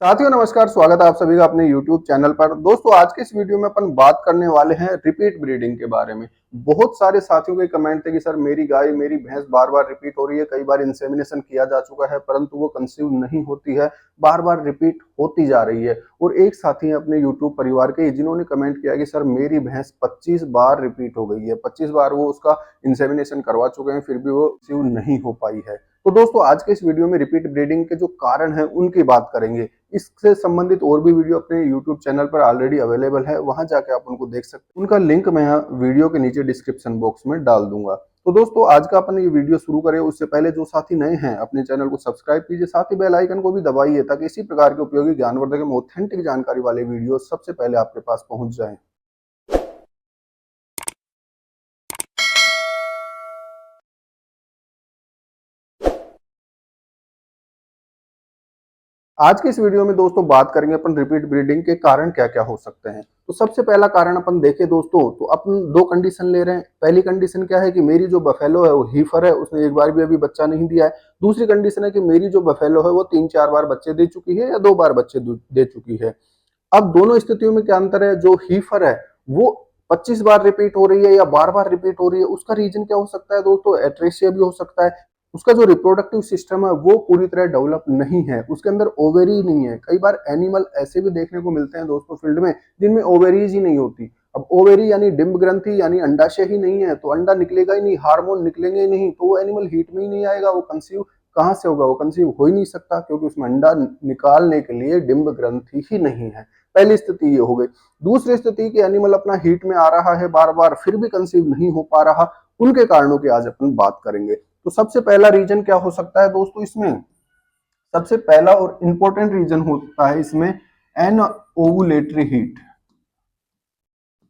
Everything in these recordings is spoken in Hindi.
साथियों नमस्कार, स्वागत है आप सभी का अपने YouTube चैनल पर। दोस्तों आज के इस वीडियो में अपन बात करने वाले हैं रिपीट ब्रीडिंग के बारे में। बहुत सारे साथियों के कमेंट थे कि सर मेरी गाय मेरी भैंस बार-बार रिपीट हो रही है, कई बार इंसेमिनेशन किया जा चुका है परंतु वो कंसीव नहीं होती है, बार-बार रिपीट होती जा रही है। और एक साथी है अपने YouTube परिवार के जिन्होंने कमेंट किया कि सर मेरी भैंस 25 बार रिपीट हो गई है, 25 बार वो उसका इंसेमिनेशन करवा चुके हैं फिर भी वो कंसीव नहीं हो पाई है। तो दोस्तों आज के इस वीडियो में रिपीट ब्रीडिंग के जो कारण हैं उनकी बात करेंगे। इससे संबंधित और भी वीडियो अपने YouTube चैनल पर ऑलरेडी अवेलेबल है, वहां जाके आप उनको देख सकते हैं। उनका लिंक मैं यहाँ वीडियो के नीचे डिस्क्रिप्शन बॉक्स में डाल दूंगा। तो दोस्तों आज का अपन ये वीडियो शुरू करें उससे पहले जो साथी नए हैं अपने चैनल को सब्सक्राइब कीजिए, साथ ही बेल आइकन को भी दबाइए ताकि इसी प्रकार के उपयोगी ज्ञानवर्धक एवं ऑथेंटिक जानकारी वाले वीडियो सबसे पहले आपके पास पहुंच जाए। आज के इस वीडियो में दोस्तों बात करेंगे अपन रिपीट ब्रीडिंग के कारण क्या क्या हो सकते हैं। तो सबसे पहला कारण अपन देखें दोस्तों तो अपन दो कंडीशन ले रहे हैं। पहली कंडीशन क्या है कि मेरी जो बफेलो है वो हीफर है, उसने एक बार भी अभी बच्चा नहीं दिया है। दूसरी कंडीशन है कि मेरी जो बफेलो है वो 3-4 बार बच्चे दे चुकी है या 2 बार बच्चे दे चुकी है। अब दोनों स्थितियों में क्या अंतर है, जो हीफर है वो 25 बार रिपीट हो रही है या बार बार रिपीट हो रही है, उसका रीजन क्या हो सकता है दोस्तों, एट्रेसिया भी हो सकता है। उसका जो रिप्रोडक्टिव सिस्टम है वो पूरी तरह डेवलप नहीं है, उसके अंदर ओवेरी नहीं है। कई बार एनिमल ऐसे भी देखने को मिलते हैं दोस्तों फील्ड में जिनमें ओवेरीज ही नहीं होती। अब ओवेरी यानी डिंब ग्रंथि यानी अंडाशय ही नहीं है तो अंडा निकलेगा ही नहीं, हार्मोन निकलेंगे ही नहीं, तो वो एनिमल हीट में ही नहीं आएगा, वो कंसीव कहां से होगा, वो कंसीव हो ही नहीं सकता क्योंकि उसमें अंडा निकालने के लिए डिंब ग्रंथि ही नहीं है। पहली स्थिति ये हो गई। दूसरी स्थिति कि एनिमल अपना हीट में आ रहा है बार बार फिर भी कंसीव नहीं हो पा रहा, उनके कारणों की आज अपन बात करेंगे। तो सबसे पहला रीजन क्या हो सकता है दोस्तों, इसमें सबसे पहला और इंपॉर्टेंट रीजन होता है इसमें anovulatory heat.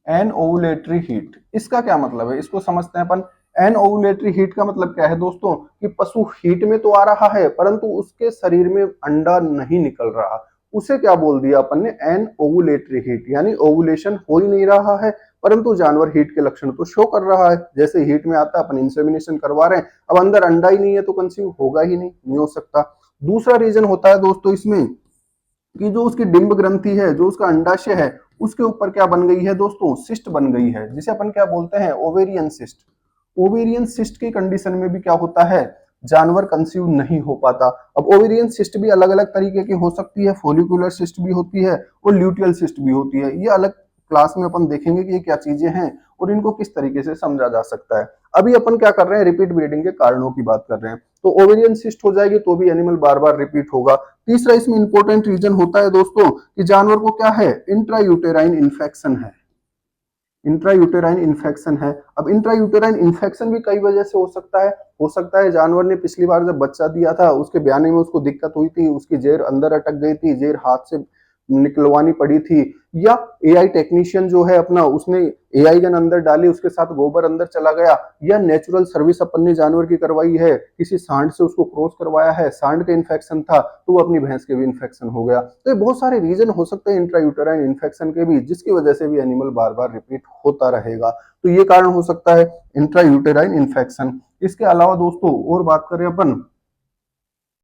Anovulatory heat इसका क्या मतलब है, इसको समझते हैं अपन। एन ओवुलेटरी हीट का मतलब क्या है दोस्तों कि पशु हीट में तो आ रहा है परंतु उसके शरीर में अंडा नहीं निकल रहा। उसे क्या बोल दिया अपन ने, एन ओवुलेटरी हीट, यानी ओवुलेशन हो ही नहीं रहा है परंतु जानवर हीट के लक्षण तो शो कर रहा है। जैसे हीट में आता है अपन इंसेमिनेशन करवा रहे हैं, अब अंदर अंडा ही नहीं है तो कंसीव होगा ही नहीं हो सकता। दूसरा रीजन होता है दोस्तों इसमें कि जो उसकी डिंब ग्रंथि है, जो उसका अंडाशय है, उसके ऊपर क्या बन गई है दोस्तों, सिस्ट बन गई है, जिसे अपन क्या बोलते हैं, ओवेरियन सिस्ट। ओवेरियन सिस्ट की कंडीशन में भी क्या होता है, जानवर कंसीव नहीं हो पाता। अब ओवेरियन सिस्ट भी अलग अलग तरीके की हो सकती है, फोलिकुलर सिस्ट भी होती है और ल्यूटियल सिस्ट भी होती है। ये अलग क्लास में अपन देखेंगे कि ये क्या चीजें हैं और इनको किस तरीके से समझा जा सकता है। अभी अपन क्या कर रहे हैं, रिपीट ब्रीडिंग के कारणों की बात कर रहे हैं। तो ओवेरियन सिस्ट हो जाएगी तो भी एनिमल बार बार रिपीट होगा। तीसरा इसमें इंपॉर्टेंट रीजन होता है दोस्तों कि जानवर को क्या है, इंट्रायूटेराइन इन्फेक्शन है। इंट्रायूटेराइन इन्फेक्शन है। अब इंट्रायूटेराइन इन्फेक्शन भी कई वजह से हो सकता है जानवर ने पिछली बार जब बच्चा दिया था उसके ब्याने में उसको दिक्कत हुई थी, उसकी जेर अंदर अटक गई थी, जेर हाथ से निकलवानी पड़ी थी, या एआई टेक्नीशियन जो है अपना उसने एआई गन अंदर डाली, उसके साथ गोबर अंदर चला गया, या नेचुरल सर्विस अपन ने जानवर की करवाई है, किसी सांड से उसको क्रॉस करवाया है, सांड का इन्फेक्शन था तो वो अपनी भैंस के भी इन्फेक्शन हो गया। तो ये बहुत सारे रीजन हो सकते हैं इंट्रायूटेराइन इन्फेक्शन के भी, जिसकी वजह से भी एनिमल बार बार रिपीट होता रहेगा। तो ये कारण हो सकता है इंट्रायूटेराइन इन्फेक्शन। इसके अलावा दोस्तों और बात करें अपन,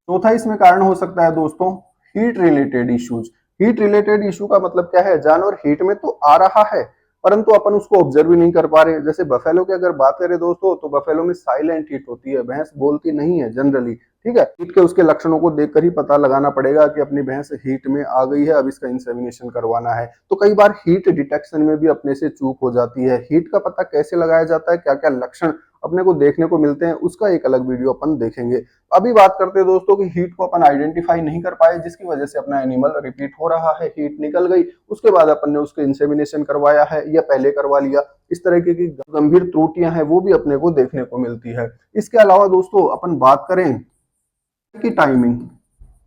चौथा इसमें कारण हो सकता है दोस्तों heat related issues. Heat related issue का मतलब क्या है, जानवर हीट में तो आ रहा है परंतु अपन उसको ऑब्जर्व ही नहीं कर पा रहे। जैसे बफेलो की अगर बात करें दोस्तों तो बफेलो में साइलेंट हीट होती है, भैंस बोलती नहीं है जनरली, ठीक है। हीट के उसके लक्षणों को देखकर ही पता लगाना पड़ेगा कि अपनी भैंस हीट में आ गई है, अब इसका इंसेमिनेशन करवाना है। तो कई बार हीट डिटेक्शन में भी अपने से चूक हो जाती है। हीट का पता कैसे लगाया जाता है, क्या क्या लक्षण अपने को देखने को मिलते हैं, उसका एक अलग वीडियो अपन देखेंगे। अभी बात करते हैं दोस्तों कि हीट को अपन आइडेंटिफाई नहीं कर पाए जिसकी वजह से अपना एनिमल रिपीट हो रहा है, हीट निकल गई, उसके बाद अपन ने उसके इंसेमिनेशन करवाया है या पहले करवा लिया, इस तरह की गंभीर त्रुटियां हैं वो भी अपने को देखने को मिलती है। इसके अलावा दोस्तों अपन बात करें की टाइमिंग,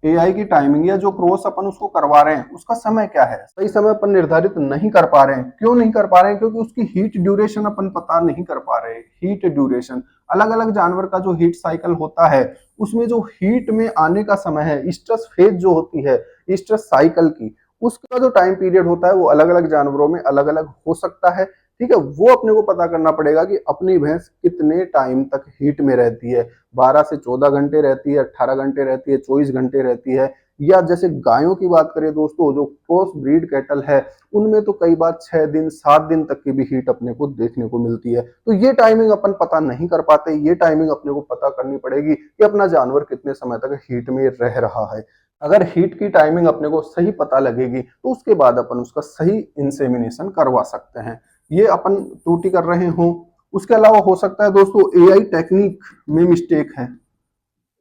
एआई की टाइमिंग या जो क्रॉस अपन उसको करवा रहे हैं उसका समय क्या है, सही समय अपन निर्धारित नहीं कर पा रहे हैं। क्यों नहीं कर पा रहे हैं, क्योंकि उसकी हीट ड्यूरेशन अपन पता नहीं कर पा रहे। हीट ड्यूरेशन, अलग अलग जानवर का जो हीट साइकिल होता है उसमें जो हीट में आने का समय है, स्ट्रेस फेज जो होती है स्ट्रेस साइकिल की, उसका जो टाइम पीरियड होता है वो अलग अलग जानवरों में अलग अलग हो सकता है, ठीक है। वो अपने को पता करना पड़ेगा कि अपनी भैंस कितने टाइम तक हीट में रहती है, 12 से 14 घंटे रहती है, 18 घंटे रहती है, 24 घंटे रहती है, या जैसे गायों की बात करें दोस्तों, जो क्रॉस ब्रीड कैटल है उनमें तो कई बार 6 दिन 7 दिन तक की भी हीट अपने को देखने को मिलती है। तो ये टाइमिंग अपन पता नहीं कर पाते, ये टाइमिंग अपने को पता करनी पड़ेगी कि अपना जानवर कितने समय तक हीट में रह रहा है। अगर हीट की टाइमिंग अपने को सही पता लगेगी तो उसके बाद अपन उसका सही इंसेमिनेशन करवा सकते हैं। ये अपन त्रुटि कर रहे हो। उसके अलावा हो सकता है दोस्तों एआई टेक्निक में मिस्टेक है।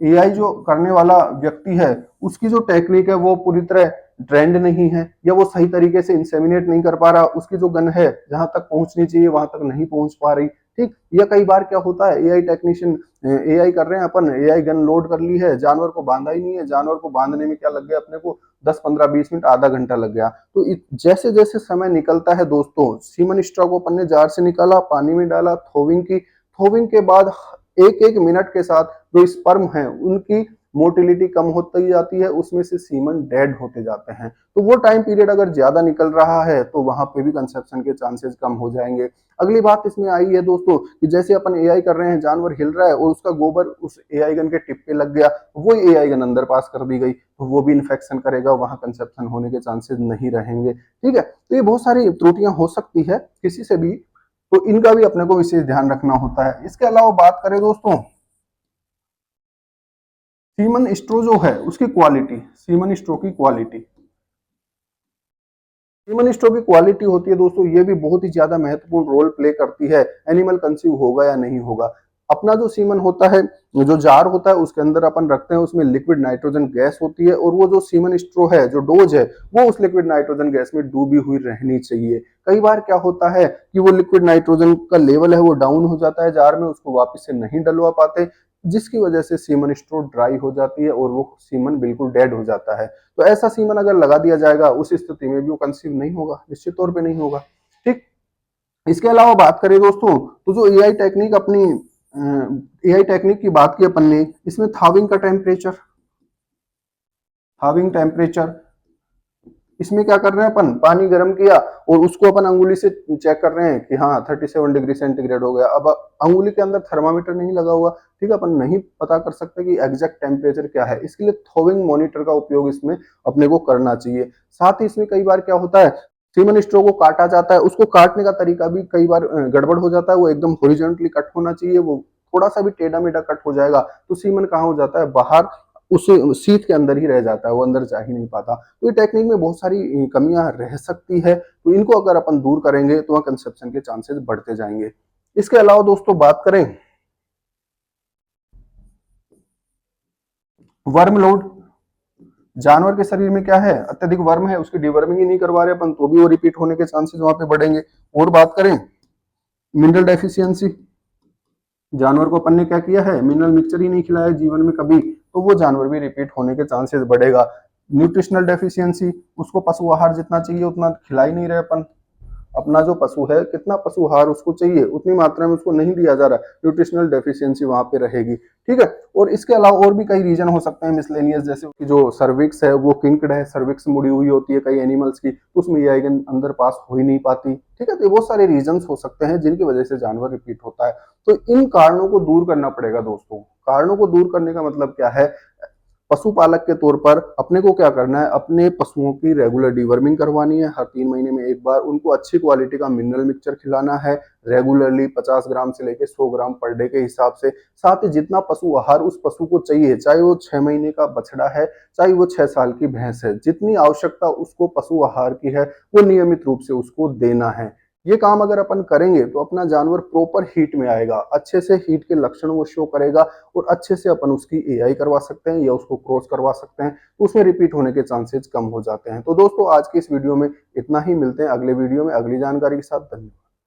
एआई जो करने वाला व्यक्ति है उसकी जो टेक्निक है वो पूरी तरह ट्रेंड नहीं है, या वो सही तरीके से इंसेमिनेट नहीं कर पा रहा, उसकी जो गन है जहां तक पहुंचनी चाहिए वहां तक नहीं पहुंच पा रही। ठीक, या कई बार क्या होता है एआई टेक्नीशियन, एआई कर रहे हैं अपन, एआई गन लोड कर ली है, जानवर को बांधा ही नहीं है, जानवर को बांधने में क्या लग गया अपने को 10 15 20 मिनट आधा घंटा लग गया। तो जैसे जैसे समय निकलता है दोस्तों, सीमन स्ट्रॉ को अपन ने जार से निकाला, पानी में डाला, थ्रोविंग की, थ्रोविंग के बाद एक एक मिनट के साथ जो स्पर्म है उनकी मोटिलिटी कम होती जाती है, उसमें से सीमन डेड होते जाते हैं। तो वो टाइम पीरियड अगर ज्यादा निकल रहा है तो वहां पे भी कंसेप्शन के चांसेस कम हो जाएंगे। अगली बात इसमें आई है दोस्तों कि जैसे अपन एआई कर रहे हैं, जानवर हिल रहा है और उसका गोबर उस एआई गन के टिप पे लग गया, वो एआई गन अंदर पास कर दी गई तो वो भी इन्फेक्शन करेगा, वहां कंसेप्शन होने के चांसेस नहीं रहेंगे। ठीक है, तो ये बहुत सारी त्रुटियां हो सकती है किसी से भी, तो इनका भी अपने को विशेष ध्यान रखना होता है। इसके अलावा बात करें दोस्तों सीमन स्ट्रो जो है उसकी क्वालिटी, सीमन स्ट्रो की क्वालिटी, सीमन स्ट्रो की क्वालिटी होती है दोस्तों, ये भी बहुत ही ज्यादा महत्वपूर्ण रोल प्ले करती है एनिमल कंसीव होगा या नहीं होगा। अपना जो सीमन होता है, जो जार होता है उसके अंदर अपन रखते हैं, उसमें लिक्विड नाइट्रोजन गैस होती है, और वो जो सीमन स्ट्रो है, जो डोज है, वो उस लिक्विड नाइट्रोजन गैस में डूबी हुई रहनी चाहिए। कई बार क्या होता है कि वो लिक्विड नाइट्रोजन का लेवल है वो डाउन हो जाता है जार में, उसको वापस से नहीं डलवा पाते, जिसकी वजह से सीमन स्ट्रो ड्राई हो जाती है और वो सीमन बिल्कुल डेड हो जाता है। तो ऐसा सीमन अगर लगा दिया जाएगा उस स्थिति में भी वो कंसीव नहीं होगा, निश्चित तौर पे नहीं होगा। ठीक, इसके अलावा बात करें दोस्तों तो जो एआई टेक्निक अपनी, एआई टेक्निक की बात की अपन ने, इसमें थाविंग का टेम्परेचर, थाविंग टेम्परेचर, इसमें क्या कर रहे हैं अपन, पानी गर्म किया और उसको अपन अंगुली से चेक कर रहे हैं कि हाँ 37 डिग्री सेंटीग्रेड हो गया। अब अंगुली के अंदर थर्मामीटर नहीं लगा हुआ, ठीक है, अपन नहीं पता कर सकते कि एग्जैक्ट टेम्परेचर क्या है, इसके लिए थ्रोविंग मॉनिटर का उपयोग इसमें अपने को करना चाहिए। साथ ही इसमें कई बार क्या होता है, सीमन स्ट्रो को काटा जाता है, उसको काटने का तरीका भी कई बार गड़बड़ हो जाता है, वो एकदम हॉरिजॉन्टली कट होना चाहिए, वो थोड़ा सा भी टेढ़ा मेढ़ा कट हो जाएगा तो सीमन कहाँ हो जाता है, बाहर उस सीट के अंदर ही रह जाता है, वो अंदर जा ही नहीं पाता। तो ये टेक्निक में बहुत सारी कमियां रह सकती है, तो इनको अगर अपन दूर करेंगे तो वहाँ कंसेप्शन के चांसेस बढ़ते जाएंगे। इसके अलावा दोस्तों बात करें वर्म लोड, जानवर के शरीर में क्या है, अत्यधिक वर्म है, उसकी डिवर्मिंग ही नहीं करवा रहे अपन तो भी वो रिपीट होने के चांसेस वहां पे बढ़ेंगे। और बात करें मिनरल डेफिशिएंसी, जानवर को अपन ने क्या किया है, मिनरल मिक्सचर ही नहीं खिलाया जीवन में कभी, तो वो जानवर भी रिपीट होने के चांसेस बढ़ेगा। न्यूट्रिशनल डेफिशिएंसी, उसको पशु आहार जितना चाहिए उतना खिला ही नहीं रहे अपन, अपना जो पशु है कितना पशु आहार उसको चाहिए उतनी मात्रा में उसको नहीं दिया जा रहा, न्यूट्रिशनल डेफिशिएंसी वहां पे रहेगी। ठीक है, और इसके अलावा और भी कई रीजन हो सकते हैं मिसलेनियस, जैसे कि जो सर्विक्स है वो किंक्ड है, सर्विक्स मुड़ी हुई होती है कई एनिमल्स की, उसमें ये आइगन अंदर पास हो ही नहीं पाती। ठीक है, तो ये बहुत सारे रीजन हो सकते हैं जिनकी वजह से जानवर रिपीट होता है। तो इन कारणों को दूर करना पड़ेगा दोस्तों। कारणों को दूर करने का मतलब क्या है, पशुपालक के तौर पर अपने को क्या करना है, अपने पशुओं की रेगुलर डिवर्मिंग करवानी है, हर 3 महीने में एक बार उनको अच्छी क्वालिटी का मिनरल मिक्सचर खिलाना है रेगुलरली, 50 ग्राम से लेकर 100 ग्राम पर डे के हिसाब से। साथ ही जितना पशु आहार उस पशु को चाहिए, चाहे वो 6 महीने का बछड़ा है चाहे वो 6 साल की भैंस है, जितनी आवश्यकता उसको पशु आहार की है वो नियमित रूप से उसको देना है। ये काम अगर अपन करेंगे तो अपना जानवर प्रॉपर हीट में आएगा, अच्छे से हीट के लक्षण वो शो करेगा, और अच्छे से अपन उसकी एआई करवा सकते हैं या उसको क्रॉस करवा सकते हैं, तो उसमें रिपीट होने के चांसेस कम हो जाते हैं। तो दोस्तों आज की इस वीडियो में इतना ही, मिलते हैं अगले वीडियो में अगली जानकारी के साथ। धन्यवाद।